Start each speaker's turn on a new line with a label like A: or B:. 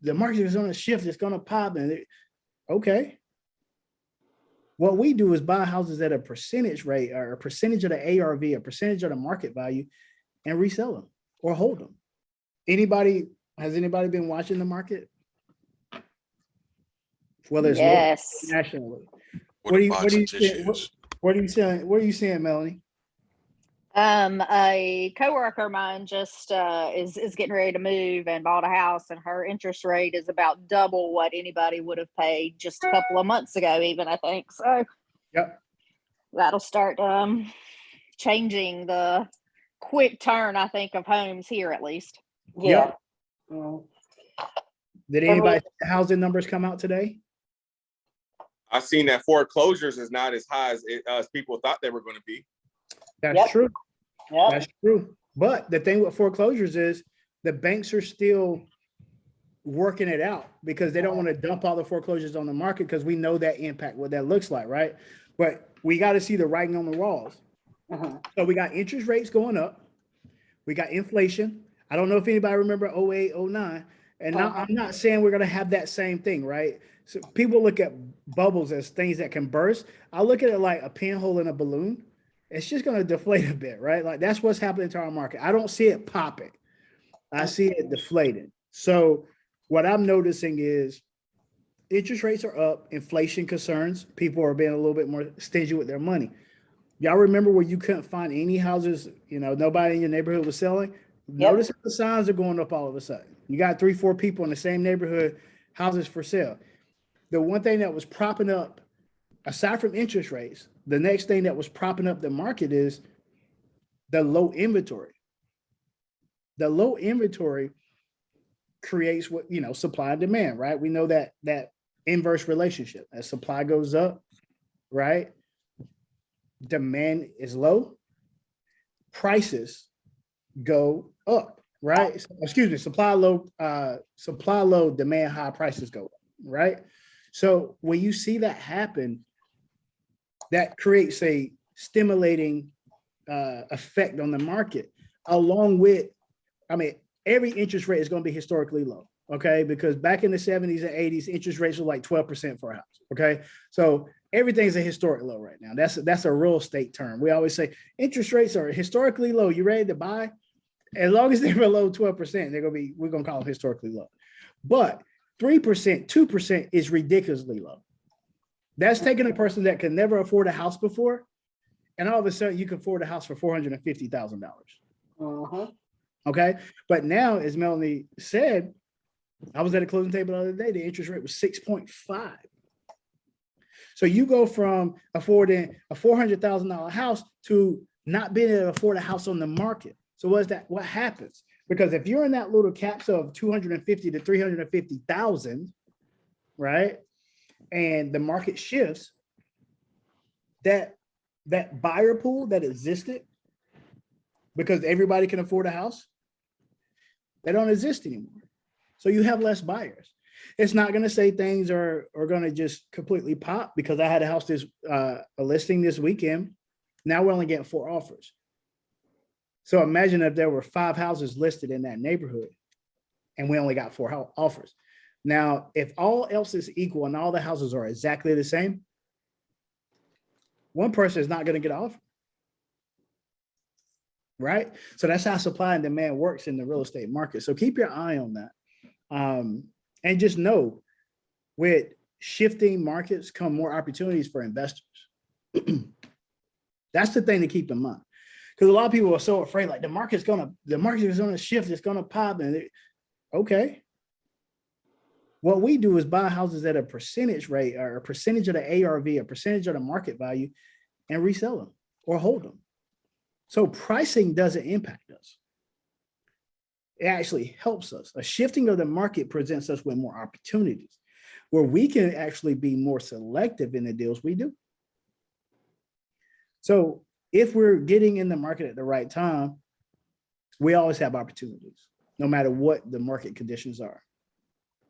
A: the market is on a shift, it's going to pop. And okay. What we do is buy houses at a percentage rate or a percentage of the ARV, a percentage of the market value, and resell them or hold them. Has anybody been watching the market? Whether it's
B: Yes.
A: nationally.
C: What are you
A: seeing, Melanie?
B: A coworker of mine just is getting ready to move and bought a house, and her interest rate is about double what anybody would have paid just a couple of months ago, even, I think. So
A: yep,
B: that'll start changing the quick turn, I think, of homes here, at least.
D: Yeah.
A: Yep. Did anybody housing numbers come out today?
C: I've seen that foreclosures is not as high as people thought they were going to be.
A: That's true.
D: Yep.
A: That's true. But the thing with foreclosures is the banks are still working it out because they don't want to dump all the foreclosures on the market because we know that impact, what that looks like, right? But we got to see the writing on the walls. So we got interest rates going up. We got inflation. I don't know if anybody remember 08, 09. And now I'm not saying we're going to have that same thing, right? So people look at bubbles as things that can burst. I look at it like a pinhole in a balloon. It's just going to deflate a bit, right? Like that's what's happening to our market. I don't see it popping. I see it deflating. So what I'm noticing is interest rates are up, inflation concerns. People are being a little bit more stingy with their money. Y'all remember where you couldn't find any houses, nobody in your neighborhood was selling? Notice how the signs are going up all of a sudden. You got 3-4 people in the same neighborhood, houses for sale. The one thing that was propping up, aside from interest rates, the next thing that was propping up the market is the low inventory. The low inventory creates what, supply and demand, right? We know that inverse relationship. As supply goes up, right? Demand is low, prices go up, right? Excuse me, supply low, demand high, prices go up, right? So when you see that happen, that creates a stimulating effect on the market, along with, every interest rate is going to be historically low, okay? Because back in the 70s and 80s, interest rates were like 12% for a house, okay? So everything's a historic low right now. That's a real estate term. We always say interest rates are historically low. You ready to buy? As long as they're below 12%, we're going to call them historically low. But 3%, 2% is ridiculously low. That's taking a person that can never afford a house before, and all of a sudden you can afford a house for $450,000. Okay. But now, as Melanie said, I was at a closing table the other day, the interest rate was 6.5. So you go from affording a $400,000 house to not being able to afford a house on the market. So what happens? Because if you're in that little caps of 250 to 350,000, right? And the market shifts, that buyer pool that existed because everybody can afford a house, they don't exist anymore. So you have less buyers. It's not going to say things are going to just completely pop, because I had a house a listing this weekend. Now we're only getting 4 offers. So imagine if there were 5 houses listed in that neighborhood and we only got 4 offers. Now, if all else is equal and all the houses are exactly the same, one person is not going to get an offer. Right? So that's how supply and demand works in the real estate market. So keep your eye on that. And just know, with shifting markets come more opportunities for investors. That's the thing to keep in mind. Because a lot of people are so afraid, like the market is going to shift, it's going to pop. And okay. What we do is buy houses at a percentage rate or a percentage of the ARV, a percentage of the market value, and resell them or hold them. So pricing doesn't impact us. It actually helps us. A shifting of the market presents us with more opportunities where we can actually be more selective in the deals we do. So if we're getting in the market at the right time, we always have opportunities, no matter what the market conditions are.